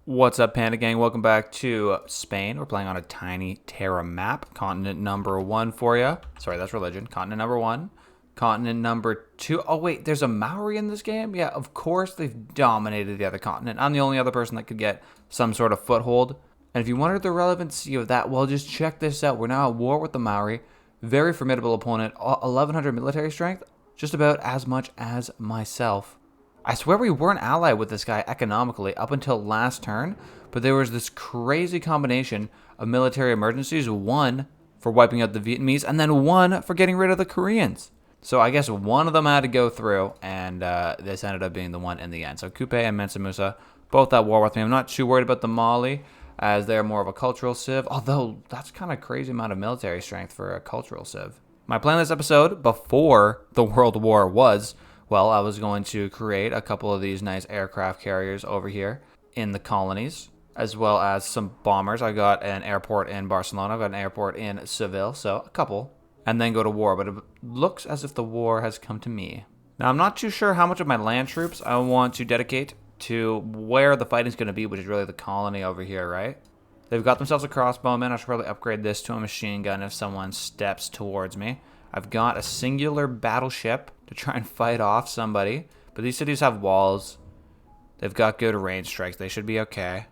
What's up, Panda Gang? Welcome back to Spain. We're playing on a tiny Terra map. Continent number 1 for you. Sorry, that's religion. Continent number 1. Continent number 2. Oh, wait, there's a Maori in this game? Yeah, of course they've dominated the other continent. I'm the only other person that could get some sort of foothold. And if you wondered the relevancy of that, well, just check this out. We're now at war with the Maori. Very formidable opponent. 1,100 military strength. Just about as much as myself. I swear we weren't allied with this guy economically up until last turn, but there was this crazy combination of military emergencies, one for wiping out the Vietnamese, and then one for getting rid of the Koreans. So I guess one of them had to go through, and this ended up being the one in the end. So Kupe and Mansa Musa, both at war with me. I'm not too worried about the Mali, as they're more of a cultural civ, although that's kind of crazy amount of military strength for a cultural civ. My plan this episode, before the World War, was... well, I was going to create a couple of these nice aircraft carriers over here in the colonies, as well as some bombers. I got an airport in Barcelona, I got an airport in Seville, so a couple, and then go to war. But it looks as if the war has come to me. Now, I'm not too sure how much of my land troops I want to dedicate to where the fighting's going to be, which is really the colony over here, right? They've got themselves a crossbowman. I should probably upgrade this to a machine gun if someone steps towards me. I've got a singular battleship to try and fight off somebody. But these cities have walls. They've got good range strikes. They should be okay.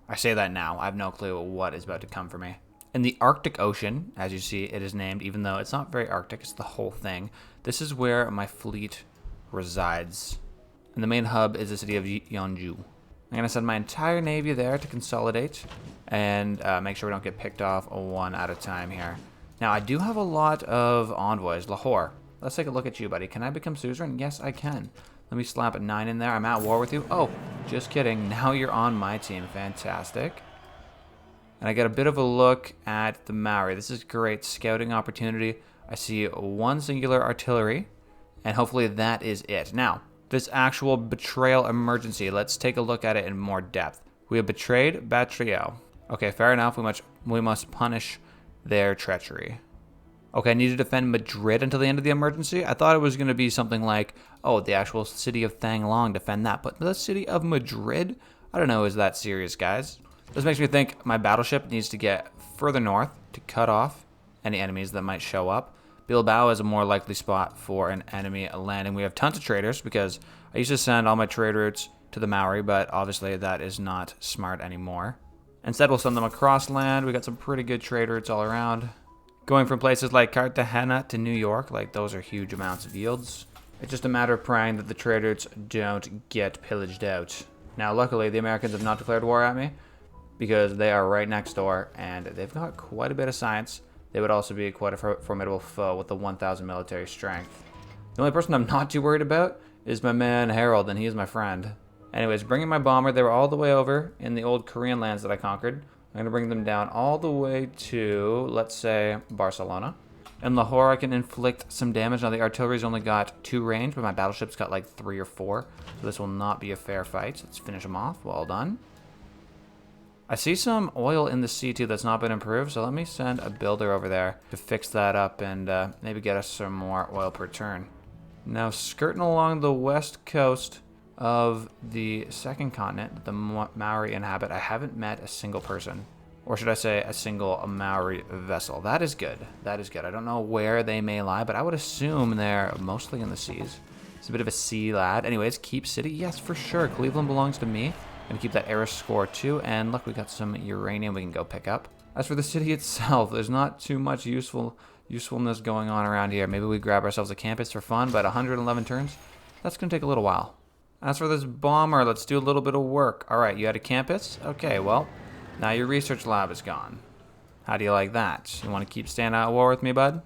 I say that now. I have no clue what is about to come for me. In the Arctic Ocean, as you see, it is named, even though it's not very Arctic, it's the whole thing. This is where my fleet resides. And the main hub is the city of Yeonju. I'm going to send my entire navy there to consolidate and make sure we don't get picked off one at a time here. Now, I do have a lot of envoys. Lahore, let's take a look at you, buddy. Can I become suzerain? Yes, I can. Let me slap a 9 in there. I'm at war with you. Oh, just kidding. Now you're on my team. Fantastic. And I get a bit of a look at the Maori. This is a great scouting opportunity. I see one singular artillery, and hopefully that is it. Now, this actual betrayal emergency, let's take a look at it in more depth. We have betrayed Batrio. Okay, fair enough. We must punish their treachery. Okay, I need to defend Madrid until the end of the emergency. I thought it was going to be something like, oh, the actual city of Thang Long, defend that. But the city of Madrid? I don't know, is that serious, guys? This makes me think my battleship needs to get further north to cut off any enemies that might show up. Bilbao is a more likely spot for an enemy landing. We have tons of traders because I used to send all my trade routes to the Maori, but obviously that is not smart anymore. Instead, we'll send them across land. We got some pretty good trade routes all around. Going from places like Cartagena to New York, like those are huge amounts of yields. It's just a matter of praying that the trade routes don't get pillaged out. Now, luckily, the Americans have not declared war at me because they are right next door and they've got quite a bit of science. They would also be quite a formidable foe with the 1,000 military strength. The only person I'm not too worried about is my man Harold, and he is my friend. Anyways, bringing my bomber, they were all the way over in the old Korean lands that I conquered. I'm going to bring them down all the way to, let's say, Barcelona. In Lahore, I can inflict some damage. Now, the artillery's only got 2 range, but my battleship's got like 3 or 4. So this will not be a fair fight. Let's finish them off. Well done. I see some oil in the sea, too, that's not been improved. So let me send a builder over there to fix that up and maybe get us some more oil per turn. Now, skirting along the west coast of the second continent, the Maori inhabit, I haven't met a single person, or should I say a single Maori vessel. That is good. That is good. I don't know where they may lie, but I would assume they're mostly in the seas. It's a bit of a sea lad. Anyways, keep city. Yes, for sure. Cleveland belongs to me. I'm gonna keep that Aris score too. And look, we got some uranium we can go pick up. As for the city itself, there's not too much usefulness going on around here. Maybe we grab ourselves a campus for fun, but 111 turns, that's gonna take a little while. As for this bomber, let's do a little bit of work. All right, you had a campus? Okay, well, now your research lab is gone. How do you like that? You want to keep staying out of war with me, bud?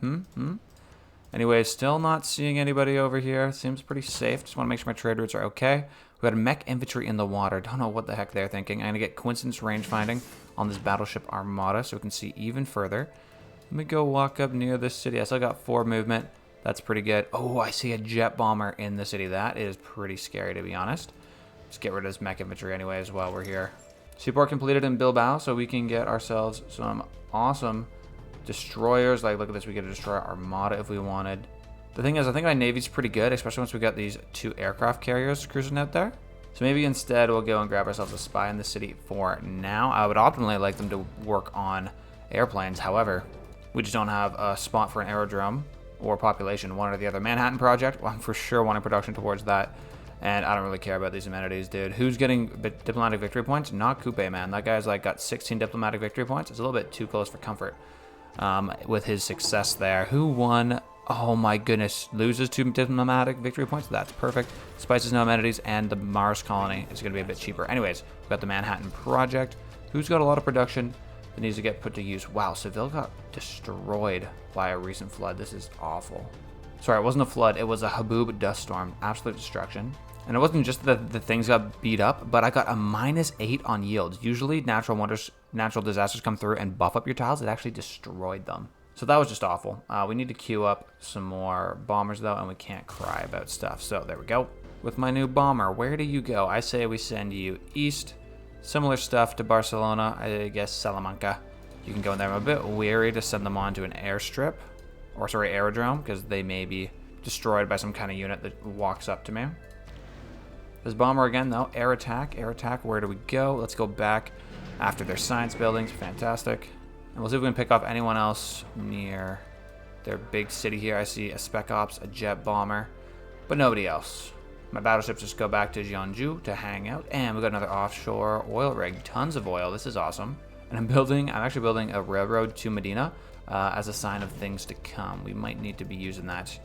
Anyway, still not seeing anybody over here. Seems pretty safe. Just want to make sure my trade routes are okay. We got a mech infantry in the water. Don't know what the heck they're thinking. I'm going to get coincidence range finding on this battleship Armada so we can see even further. Let me go walk up near this city. I still got 4 movement. That's pretty good. Oh, I see a jet bomber in the city. That is pretty scary, to be honest. Let's get rid of this mech infantry anyways while we're here. Seaport completed in Bilbao, so we can get ourselves some awesome destroyers. Like, look at this. We could destroy Armada if we wanted. The thing is, I think my navy's pretty good, especially once we got these 2 aircraft carriers cruising out there. So maybe instead we'll go and grab ourselves a spy in the city for now. I would optimally like them to work on airplanes. However, we just don't have a spot for an aerodrome or population, one or the other. Manhattan Project, well, I'm for sure wanting production towards that. And I don't really care about these amenities, dude. Who's getting diplomatic victory points? Not Coupe, man. That guy's like got 16 diplomatic victory points. It's a little bit too close for comfort with his success there. Who won? Oh my goodness. Loses 2 diplomatic victory points. That's perfect. Spices no amenities, and the Mars colony is going to be a bit cheaper. Anyways, we've got the Manhattan Project. Who's got a lot of production that needs to get put to use? Wow, Seville got destroyed by a recent flood. This is awful. Sorry, it wasn't a flood. It was a Haboob dust storm. Absolute destruction. And it wasn't just that the things got beat up, but I got a -8 on yields. Usually natural disasters come through and buff up your tiles. It actually destroyed them. So that was just awful. We need to queue up some more bombers though, and we can't cry about stuff. So there we go. With my new bomber, where do you go? I say we send you east. Similar stuff to Barcelona, I guess Salamanca. You can go in there. I'm a bit weary to send them on to an airstrip, or sorry, aerodrome, because they may be destroyed by some kind of unit that walks up to me. This bomber again, though. Air attack. Air attack. Where do we go? Let's go back after their science buildings. Fantastic. And we'll see if we can pick off anyone else near their big city here. I see a Spec Ops, a jet bomber, but nobody else. My battleships just go back to Jeonju to hang out. And we got another offshore oil rig. Tons of oil. This is awesome. And I'm actually building a railroad to Medina as a sign of things to come. We might need to be using that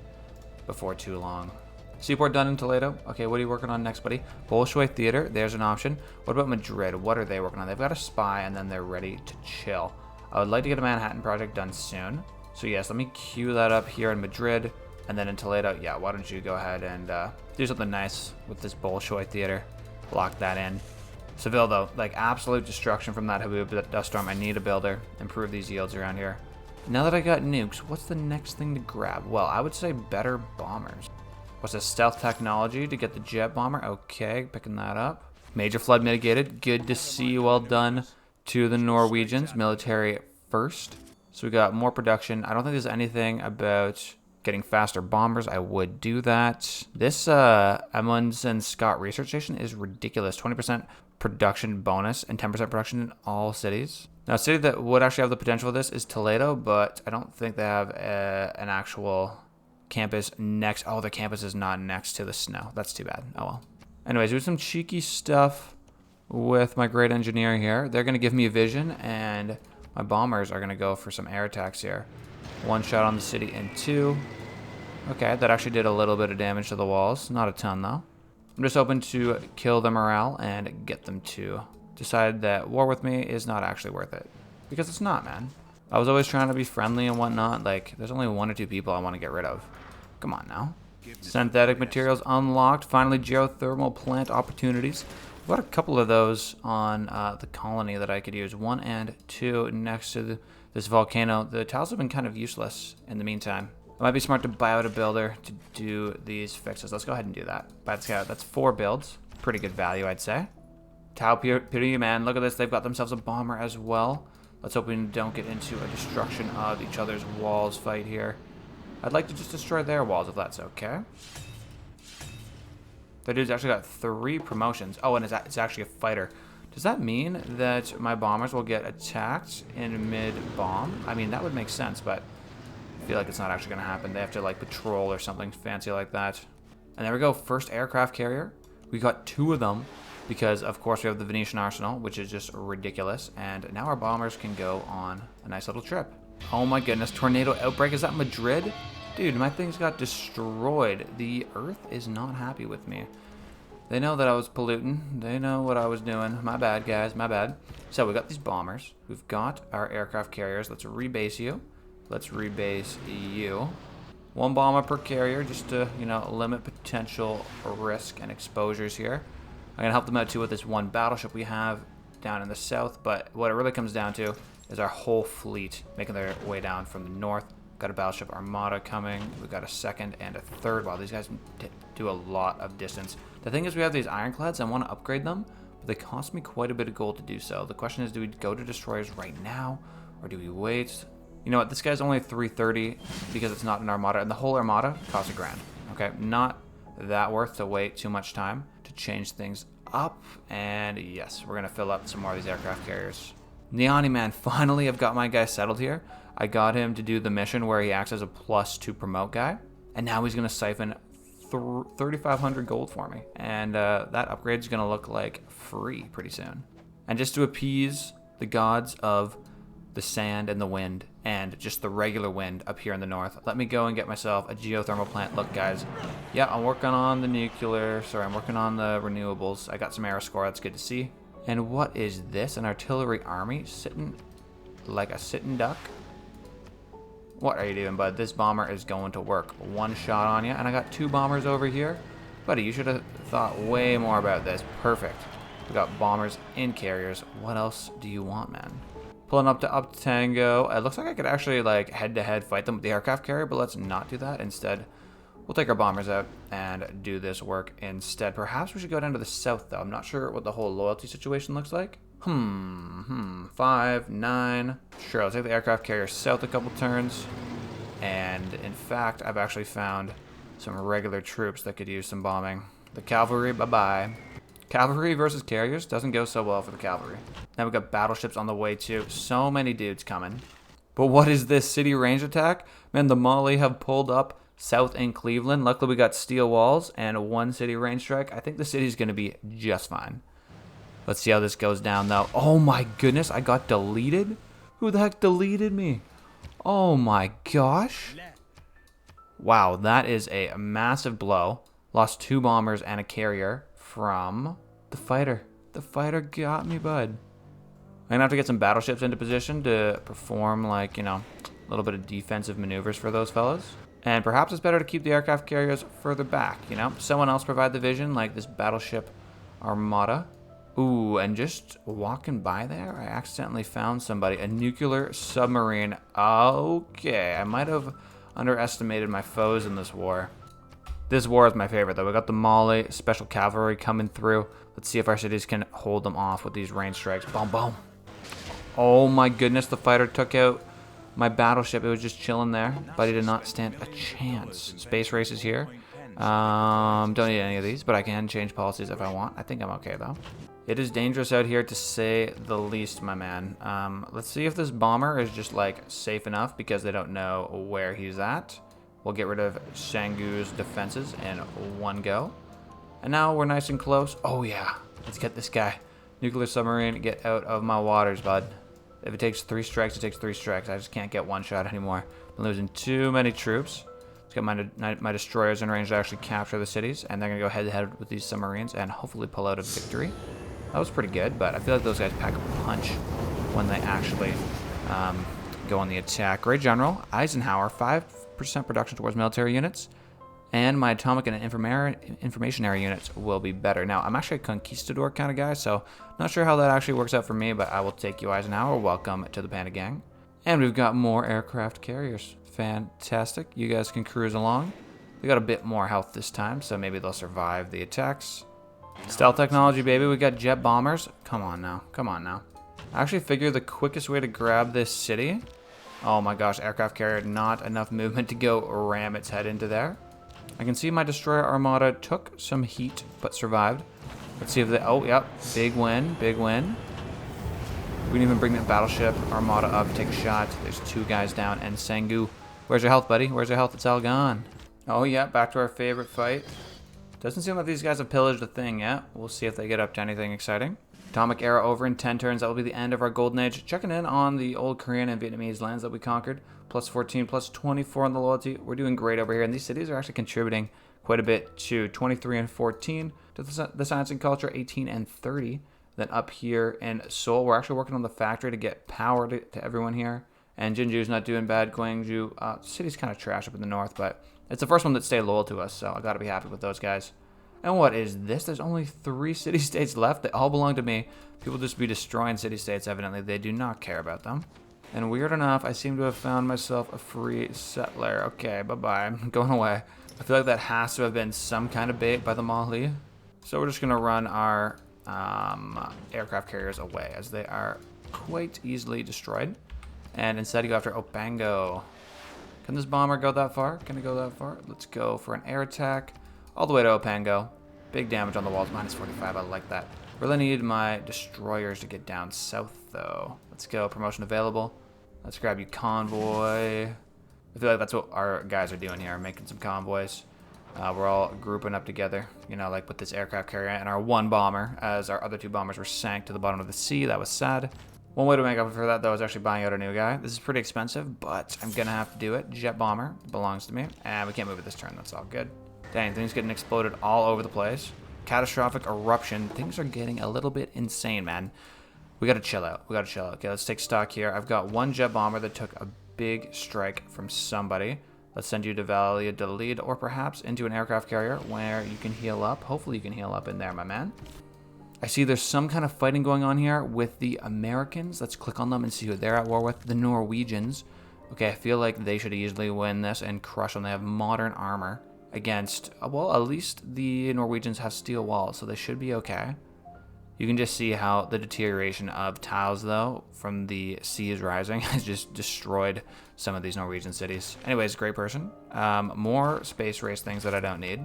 before too long. Seaport done in Toledo. Okay, what are you working on next, buddy? Bolshoi Theater, there's an option. What about Madrid? What are they working on? They've got a spy, and then they're ready to chill. I would like to get a Manhattan Project done soon. So yes, let me queue that up here in Madrid, and then in Toledo, yeah, why don't you go ahead and do something nice with this Bolshoi Theater. Lock that in. Seville, though, like absolute destruction from that Haboob dust storm. I need a builder. Improve these yields around here. Now that I got nukes, what's the next thing to grab? Well, I would say better bombers. What's this? Stealth technology to get the jet bomber. Okay, picking that up. Major flood mitigated. Good to see. Well done to the Norwegians. Military first. So we got more production. I don't think there's anything about getting faster bombers. I would do that. This Amundsen Scott Research Station is ridiculous. 20% production bonus and 10% production in all cities. Now, a city that would actually have the potential for this is Toledo, but I don't think they have an actual campus next. Oh, the campus is not next to the snow. That's too bad. Oh well. Anyways, do some cheeky stuff with my great engineer here. They're going to give me a vision, and my bombers are going to go for some air attacks here. 1 shot on the city and 2. Okay, that actually did a little bit of damage to the walls. Not a ton, though. I'm just hoping to kill the morale and get them to decide that war with me is not actually worth it. Because it's not, man. I was always trying to be friendly and whatnot. Like, there's only 1 or 2 people I want to get rid of. Come on now. Synthetic materials unlocked. Finally, geothermal plant opportunities. I've got a couple of those on the colony that I could use. 1 and 2 next to this volcano. The tiles have been kind of useless in the meantime. It might be smart to buy out a builder to do these fixes. Let's go ahead and do that. Bad Scout, that's 4 builds. Pretty good value, I'd say. Tau Purity, man. Look at this. They've got themselves a bomber as well. Let's hope we don't get into a destruction of each other's walls fight here. I'd like to just destroy their walls if that's okay. That dude's actually got 3 promotions. Oh, and it's actually a fighter. Does that mean that my bombers will get attacked in mid-bomb? I mean, that would make sense, but I feel like it's not actually going to happen. They have to, like, patrol or something fancy like that. And there we go. First aircraft carrier. We got 2 of them because, of course, we have the Venetian Arsenal, which is just ridiculous. And now our bombers can go on a nice little trip. Oh my goodness, tornado outbreak. Is that Madrid? Dude, my things got destroyed. The Earth is not happy with me. They know that I was polluting. They know what I was doing. My bad, guys, my bad. So we got these bombers. We've got our aircraft carriers. Let's rebase you. Let's rebase you. 1 bomber per carrier just to, you know, limit potential risk and exposures here. I'm going to help them out too with this 1 battleship we have down in the south. But what it really comes down to is our whole fleet making their way down from the north. Got a battleship armada coming. We've got a 2nd and a 3rd. Wow, these guys do a lot of distance. The thing is, we have these ironclads. I want to upgrade them, but they cost me quite a bit of gold to do so. The question is, do we go to destroyers right now, or do we wait? You know what? This guy's only 330 because it's not an armada, and the whole armada costs $1,000. Okay, not that worth to wait too much time to change things up. And yes, we're going to fill up some more of these aircraft carriers. Neoni Man, finally I've got my guy settled here. I got him to do the mission where he acts as a +2 promote guy. And now he's going to siphon 3,500 gold for me. And that upgrade is going to look like free pretty soon. And just to appease the gods of the sand and the wind and just the regular wind up here in the north, let me go and get myself a geothermal plant. Look, guys. Yeah, I'm working on the nuclear. Sorry, I'm working on the renewables. I got some air score. That's good to see. And what is this? An artillery army sitting like a sitting duck? What are you doing, bud? This bomber is going to work. One shot on you. And I got 2 bombers over here. Buddy, you should have thought way more about this. Perfect. We got bombers and carriers. What else do you want, man? Pulling up to Tango. It looks like I could actually like head-to-head fight them with the aircraft carrier, but let's not do that. Instead, we'll take our bombers out and do this work instead. Perhaps we should go down to the south, though. I'm not sure what the whole loyalty situation looks like. 5, 9. Sure, I'll take the aircraft carrier south a couple turns. And in fact, I've actually found some regular troops that could use some bombing. The cavalry, bye-bye. Cavalry versus carriers doesn't go so well for the cavalry. Now we've got battleships on the way too. So many dudes coming. But what is this city range attack? Man, the Mali have pulled up south in Cleveland. Luckily we got steel walls and 1 city range strike. I think the city's going to be just fine. Let's see how this goes down though. Oh my goodness, I got deleted? Who the heck deleted me? Oh my gosh. Wow, that is a massive blow. Lost 2 bombers and a carrier from the fighter. The fighter got me, bud. I'm gonna have to get some battleships into position to perform, like, you know, a little bit of defensive maneuvers for those fellas. And perhaps it's better to keep the aircraft carriers further back, you know? Someone else provide the vision, like this battleship armada. Ooh, and just walking by there, I accidentally found somebody. A nuclear submarine. Okay, I might have underestimated my foes in this war. This war is my favorite, though. We got the Mali special cavalry coming through. Let's see if our cities can hold them off with these range strikes. Boom, boom. Oh my goodness, the fighter took out my battleship. It was just chilling there, but he did not stand a chance. Space races here. Don't need any of these, but I can change policies if I want. I think I'm okay, though. It is dangerous out here, to say the least, my man. Let's see if this bomber is just, like, safe enough because they don't know where he's at. We'll get rid of Shangu's defenses in 1 go. And now we're nice and close. Oh, yeah. Let's get this guy. Nuclear submarine, get out of my waters, bud. If it takes 3 strikes, it takes 3 strikes. I just can't get 1 shot anymore. I'm losing too many troops. Let's get my destroyers in range to actually capture the cities. And they're going to go head-to-head with these submarines and hopefully pull out a victory. That was pretty good, but I feel like those guys pack a punch when they actually go on the attack. Great General, Eisenhower, 5% production towards military units, and my atomic and informationary units will be better. Now, I'm actually a conquistador kind of guy, so not sure how that actually works out for me, but I will take you, Eisenhower. Welcome to the Panda Gang. And we've got more aircraft carriers. Fantastic. You guys can cruise along. They got a bit more health this time, so maybe they'll survive the attacks. Stealth technology, baby. We got jet bombers. Come on now. Come on now. I actually figured the quickest way to grab this city... Oh my gosh, aircraft carrier, not enough movement to go ram its head into there. I can see my destroyer armada took some heat, but survived. Let's see if they... Oh, yep. Big win. Big win. We didn't even bring that battleship armada up to take a shot. There's 2 guys down. And Sangu. Where's your health, buddy? Where's your health? It's all gone. Oh, yeah. Back to our favorite fight. Doesn't seem like these guys have pillaged a thing yet. We'll see if they get up to anything exciting. Atomic era over in 10 turns. That will be the end of our golden age. Checking in on the old Korean and Vietnamese lands that we conquered. Plus 14, plus 24 on the loyalty. We're doing great over here. And these cities are actually contributing quite a bit to 23 and 14. To the science and culture, 18 and 30. Then up here in Seoul, we're actually working on the factory to get power to everyone here. And Jinju's not doing bad. Gwangju, city's kind of trash up in the north, but it's the first one that stayed loyal to us, so I gotta be happy with those guys. And what is this? There's only 3 city-states left. They all belong to me. People just be destroying city-states, evidently. They do not care about them. And weird enough, I seem to have found myself a free settler. Okay, bye-bye. I'm going away. I feel like that has to have been some kind of bait by the Mali. So we're just gonna run our aircraft carriers away, as they are quite easily destroyed. And instead you go after Opango. Can this bomber go that far? Can it go that far? Let's go for an air attack all the way to Opango. Big damage on the walls. Minus 45. I like that. Really need my destroyers to get down south, though. Let's go. Promotion available. Let's grab you convoy. I feel like that's what our guys are doing here, making some convoys. We're all grouping up together, you know, like with this aircraft carrier and our one bomber, as our other two bombers were sank to the bottom of the sea. That was sad. One way to make up for that, though, is actually buying out a new guy. This is pretty expensive, but I'm going to have to do it. Jet bomber belongs to me, and we can't move it this turn. That's all good. Dang, things getting exploded all over the place. Catastrophic eruption. Things are getting a little bit insane, man. We got to chill out. We got to chill out. Okay, let's take stock here. I've got one jet bomber that took a big strike from somebody. Let's send you to Valladolid, or perhaps into an aircraft carrier where you can heal up. Hopefully you can heal up in there, my man. I see there's some kind of fighting going on here with the Americans. Let's click on them and see who they're at war with. The Norwegians. Okay, I feel like they should easily win this and crush them. They have modern armor against, well, at least the Norwegians have steel walls, so they should be okay. You can just see how the deterioration of tiles, though, from the seas rising has just destroyed some of these Norwegian cities. Anyways, great person. More space race things that I don't need.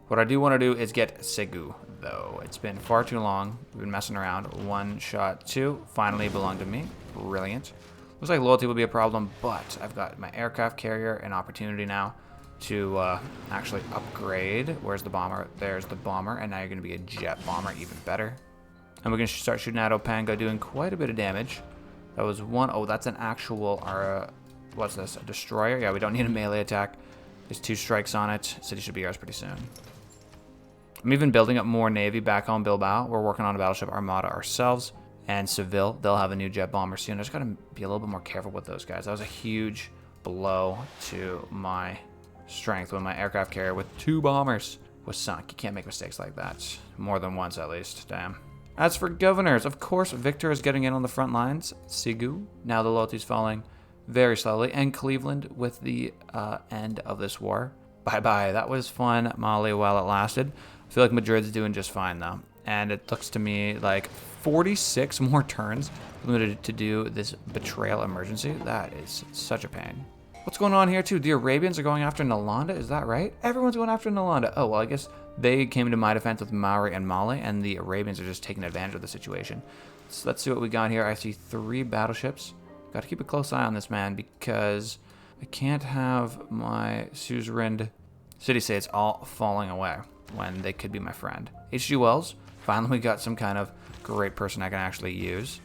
What I do want to do is get Segu, though. It's been far too long. We've been messing around. 1 shot 2 finally belonged to me. Brilliant. Looks like loyalty will be a problem, but I've got my aircraft carrier, an opportunity now to actually upgrade. Where's the bomber? There's the bomber, and now you're going to be a jet bomber, even better. And we're going to start shooting at Opanga, doing quite a bit of damage. That was one. Oh, that's an actual, what's this? A destroyer? Yeah, we don't need a melee attack. There's 2 strikes on it. City should be ours pretty soon. I'm even building up more Navy back home, Bilbao. We're working on a battleship armada ourselves. And Seville, they'll have a new jet bomber soon. I just got to be a little bit more careful with those guys. That was a huge blow to my strength when my aircraft carrier with 2 bombers was sunk. You can't make mistakes like that. More than once, at least. Damn. As for governors, of course, Victor is getting in on the front lines. Sigu, now the loyalty's falling very slowly. And Cleveland with the end of this war. Bye-bye. That was fun, Mali, while it lasted. I feel like Madrid's doing just fine, though. And it looks to me like 46 more turns limited to do this betrayal emergency. That is such a pain. What's going on here, too? The Arabians are going after Nalanda, is that right? Everyone's going after Nalanda. Oh, well, I guess they came to my defense with Maori and Mali, and the Arabians are just taking advantage of the situation. So let's see what we got here. I see 3 battleships. Got to keep a close eye on this man, because I can't have my suzerain city-states all falling away when they could be my friend. H.G. Wells, finally we got some kind of great person I can actually use.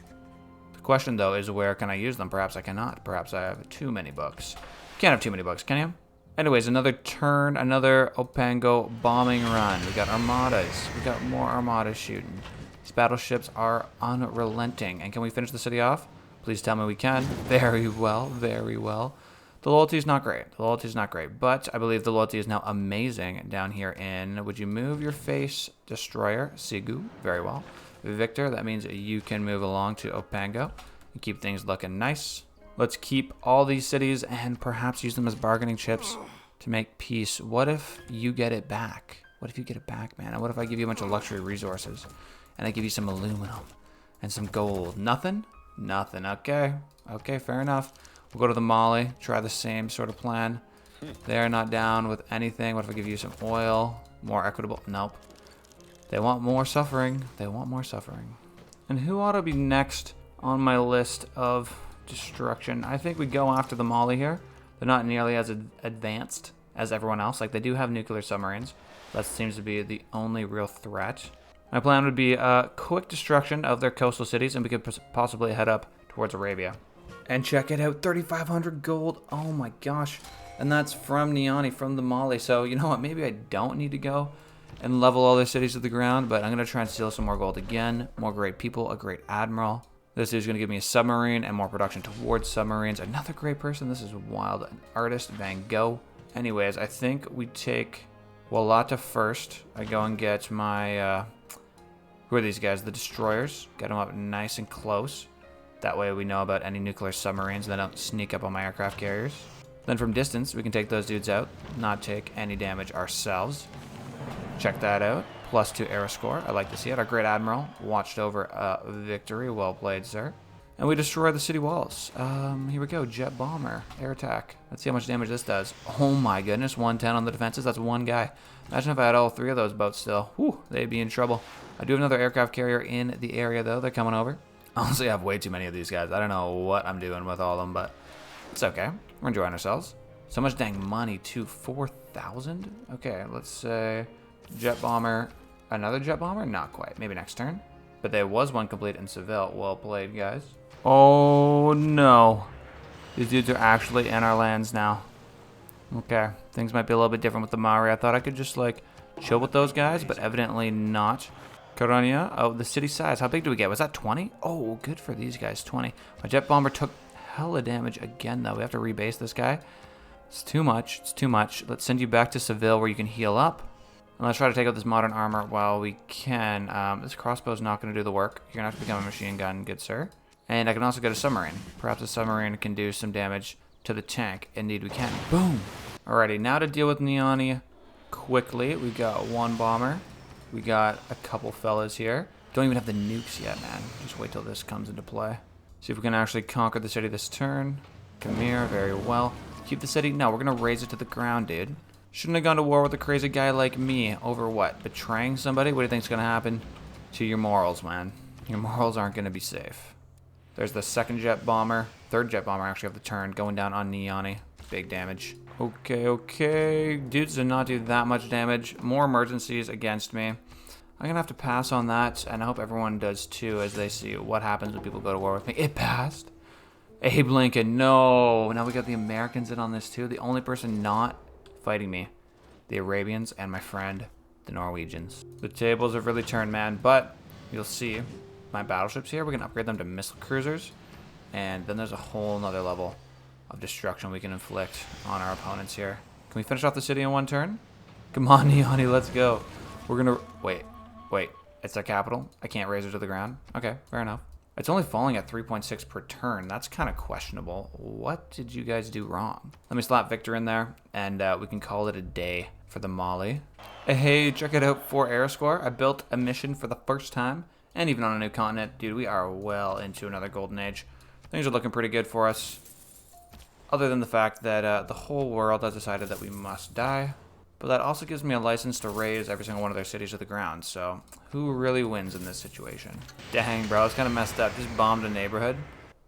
The question, though, is where can I use them? Perhaps I cannot. Perhaps I have too many books. Can't have too many books, can you? Anyways, another turn, another Opango bombing run. We got armadas. We got more armadas shooting. These battleships are unrelenting. And can we finish the city off? Please tell me we can. Very well, very well. The loyalty is not great. The loyalty is not great. But I believe the loyalty is now amazing down here in... Would you move your face, Destroyer? Sigu. Very well. Victor, that means you can move along to Opango and keep things looking nice. Let's keep all these cities and perhaps use them as bargaining chips to make peace. What if you get it back? What if you get it back, man? And what if I give you a bunch of luxury resources and I give you some aluminum and some gold? Nothing? Nothing. Okay. Okay, fair enough. We'll go to the Mali, try the same sort of plan. They're not down with anything. What if I give you some oil? More equitable? Nope. They want more suffering. They want more suffering. And who ought to be next on my list of destruction? I think we go after the Mali here. They're not nearly as advanced as everyone else. Like, they do have nuclear submarines. That seems to be the only real threat. My plan would be a quick destruction of their coastal cities, and we could possibly head up towards Arabia. And check it out, 3,500 gold. Oh my gosh. And that's from Niani, from the Mali. So, you know what? Maybe I don't need to go and level all their cities to the ground, but I'm going to try and steal some more gold again. More great people, a great admiral. This is going to give me a submarine and more production towards submarines. Another great person. This is wild. An artist, Van Gogh. Anyways, I think we take Wallata first. I go and get my, who are these guys? The destroyers. Get them up nice and close. That way we know about any nuclear submarines that don't sneak up on my aircraft carriers. Then from distance, we can take those dudes out, not take any damage ourselves. Check that out. +2 aero score. I like to see it. Our great admiral watched over a victory. Well played, sir. And we destroy the city walls. Here we go. Jet bomber. Air attack. Let's see how much damage this does. Oh my goodness. 110 on the defenses. That's one guy. Imagine if I had all 3 of those boats still. Whew, they'd be in trouble. I do have another aircraft carrier in the area, though. They're coming over. Honestly, I have way too many of these guys. I don't know what I'm doing with all of them, but it's okay. We're enjoying ourselves. So much dang money, too. 4,000? Okay, let's say jet bomber. Another jet bomber? Not quite. Maybe next turn. But there was one complete in Seville. Well played, guys. Oh, no. These dudes are actually in our lands now. Okay. Things might be a little bit different with the Maori. I thought I could just, like, chill with those guys, but evidently not. Carania. Oh, the city size. How big do we get? Was that 20? Oh, good for these guys. 20. My jet bomber took hella damage again, though. We have to rebase this guy. It's too much. It's too much. Let's send you back to Seville where you can heal up. And let's try to take out this modern armor while we can. This crossbow is not going to do the work. You're going to have to become a machine gun, good sir. And I can also get a submarine. Perhaps a submarine can do some damage to the tank. Indeed we can. Boom! Alrighty, now to deal with Enine quickly. We've got 1 bomber. We got a couple fellas here. Don't even have the nukes yet, man. Just wait till this comes into play. See if we can actually conquer the city this turn. Come here, very well. Keep the city. No, we're going to raise it to the ground, dude. Shouldn't have gone to war with a crazy guy like me over what? Betraying somebody? What do you think's going to happen to your morals, man? Your morals aren't going to be safe. There's the 2nd jet bomber. 3rd jet bomber actually of the turn. Going down on Enine. Big damage. Okay, okay. Dudes did not do that much damage. More emergencies against me. I'm going to have to pass on that. And I hope everyone does too as they see what happens when people go to war with me. It passed. Abe Lincoln. No. Now we got the Americans in on this too. The only person not fighting me, the Arabians and my friend the Norwegians. The tables have really turned, man, but you'll see my battleships here. We can upgrade them to missile cruisers, and then there's a whole nother level of destruction we can inflict on our opponents here. Can we finish off the city in 1 turn? Come on, Neoni, let's go. We're gonna wait, it's our capital. I can't raise it to the ground. Okay, fair enough. It's only falling at 3.6 per turn. That's kind of questionable. What did you guys do wrong? Let me slap Victor in there, and we can call it a day for the Mali. Hey, check it out for Air Score. I built a mission for the first time, and even on a new continent. Dude, we are well into another golden age. Things are looking pretty good for us, other than the fact that the whole world has decided that we must die. But that also gives me a license to raise every single one of their cities to the ground, so who really wins in this situation? Dang, bro, it's kind of messed up. Just bombed a neighborhood.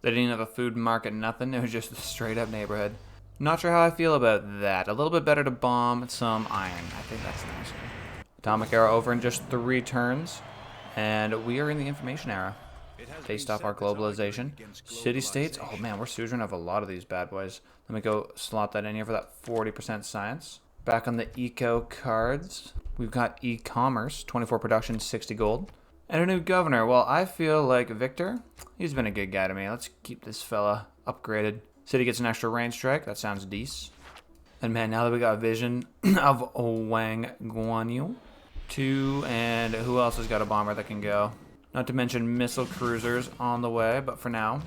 They didn't even have a food market, nothing. It was just a straight up neighborhood. Not sure how I feel about that. A little bit better to bomb some iron. I think that's nicer. Atomic era over in just 3 turns, and we are in the information era. Based off our globalization. City-states. Oh man, we're suzerain of a lot of these bad boys. Let me go slot that in here for that 40% science. Back on the eco cards, we've got e-commerce, 24 production, 60 gold. And a new governor. Well, I feel like Victor, he's been a good guy to me. Let's keep this fella upgraded. City gets an extra range strike. That sounds decent. And man, now that we got a vision of Wang Guanyu, 2, and who else has got a bomber that can go? Not to mention missile cruisers on the way, but for now,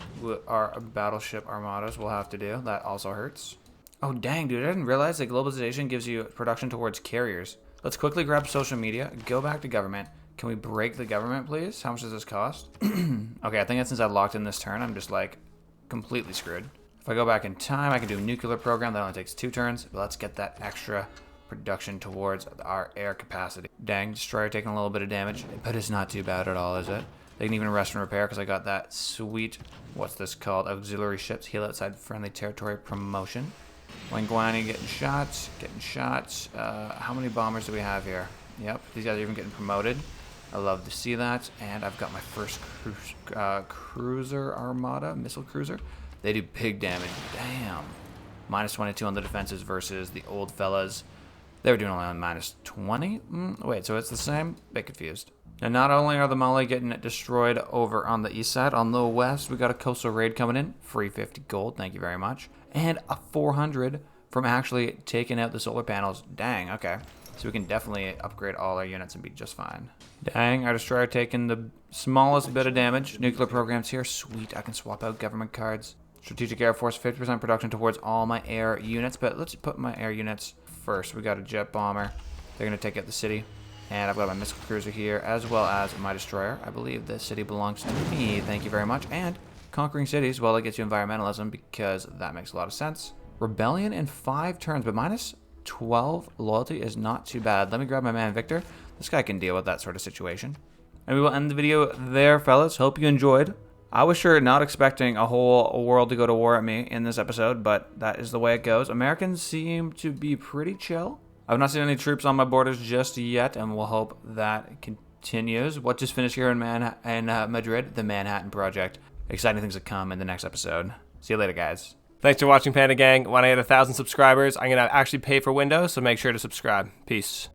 our battleship armadas will have to do. That also hurts. Oh, dang, dude, I didn't realize that globalization gives you production towards carriers. Let's quickly grab social media, go back to government. Can we break the government, please? How much does this cost? Okay, I think that since I locked in this turn, I'm just, like, completely screwed. If I go back in time, I can do a nuclear program. That only takes 2 turns, but let's get that extra production towards our air capacity. Dang, destroyer taking a little bit of damage, but it's not too bad at all, is it? They can even rest and repair because I got that sweet, what's this called? Auxiliary ships, heal outside friendly territory promotion. Wangguani getting shots, How many bombers do we have here? Yep, these guys are even getting promoted. I love to see that. And I've got my first cruiser armada, missile cruiser. They do big damage. Damn. Minus 22 on the defenses versus the old fellas. They were doing only on minus 20? Wait, so it's the same? Bit confused. And not only are the Mali getting destroyed over on the east side, on the west, we got a coastal raid coming in. Free 50 gold, thank you very much. And a 400 from actually taking out the solar panels. Dang, okay. So we can definitely upgrade all our units and be just fine. Dang, our destroyer taking the smallest bit of damage. Nuclear programs here. Sweet, I can swap out government cards. Strategic Air Force, 50% production towards all my air units. But let's put my air units first. We got a jet bomber. They're going to take out the city. And I've got my missile cruiser here, as well as my destroyer. I believe this city belongs to me. Thank you very much. And Conquering cities, well, that gets you environmentalism because that makes a lot of sense. Rebellion in 5 turns, but minus 12 loyalty is not too bad. Let me grab my man Victor. This guy can deal with that sort of situation. And we will end the video there, fellas. Hope you enjoyed. I was sure not expecting a whole world to go to war at me in this episode, but that is the way it goes. Americans seem to be pretty chill. I've not seen any troops on my borders just yet, and we'll hope that continues. What just finished here in Madrid? The Manhattan Project. Exciting things to come in the next episode. See you later, guys. Thanks for watching, Panda Gang. When I hit 1,000 subscribers, I'm going to actually pay for Windows, so make sure to subscribe. Peace.